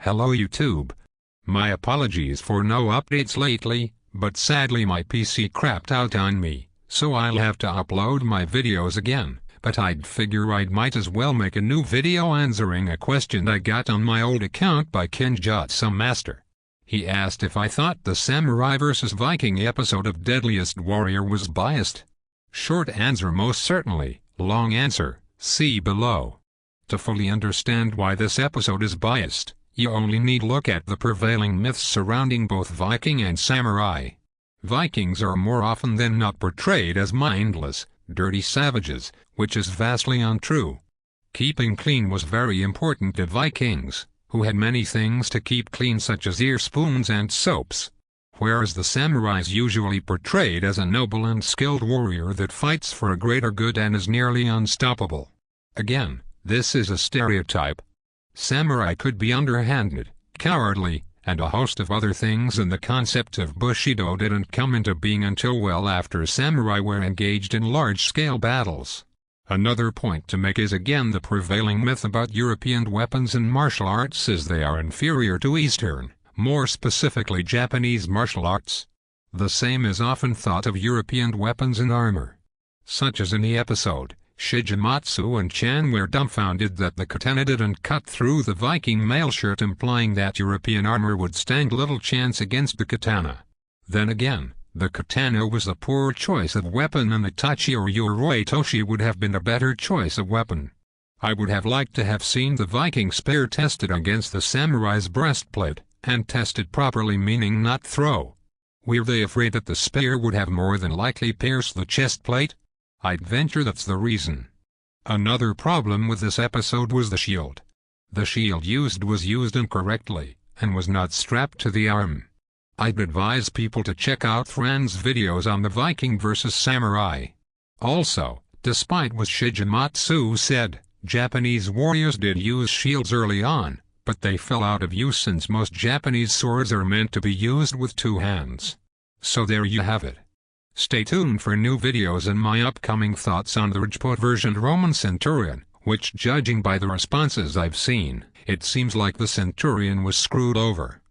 Hello YouTube. My apologies for no updates lately, but sadly my PC crapped out on me, so I'll have to upload my videos again. But I'd figure I might as well make a new video answering a question I got on my old account by Kenjutsumaster. He asked if I thought the Samurai vs Viking episode of Deadliest Warrior was biased. Short answer: most certainly. Long answer: see below. To fully understand why this episode is biased, you only need look at the prevailing myths surrounding both Viking and Samurai. Vikings are more often than not portrayed as mindless, dirty savages, which is vastly untrue. Keeping clean was very important to Vikings, who had many things to keep clean such as ear spoons and soaps. Whereas the samurai is usually portrayed as a noble and skilled warrior that fights for a greater good and is nearly unstoppable. Again, this is a stereotype. Samurai could be underhanded, cowardly, and a host of other things, and the concept of Bushido didn't come into being until well after samurai were engaged in large-scale battles. Another point to make is again the prevailing myth about European weapons and martial arts is they are inferior to Eastern, more specifically Japanese martial arts. The same is often thought of European weapons and armor. Such as in the episode, Shigematsu and Chan were dumbfounded that the katana didn't cut through the Viking mail shirt, implying that European armor would stand little chance against the katana. Then again, the katana was a poor choice of weapon and the tachi or yoroi toshi would have been a better choice of weapon. I would have liked to have seen the Viking spear tested against the samurai's breastplate, and tested properly, meaning not throw. Were they afraid that the spear would have more than likely pierced the chest plate? I'd venture that's the reason. Another problem with this episode was the shield. The shield used was used incorrectly, and was not strapped to the arm. I'd advise people to check out Fran's videos on the Viking vs Samurai. Also, despite what Shigematsu said, Japanese warriors did use shields early on, but they fell out of use since most Japanese swords are meant to be used with two hands. So there you have it. Stay tuned for new videos and my upcoming thoughts on the Rajput version Roman Centurion, which, judging by the responses I've seen, it seems like the Centurion was screwed over.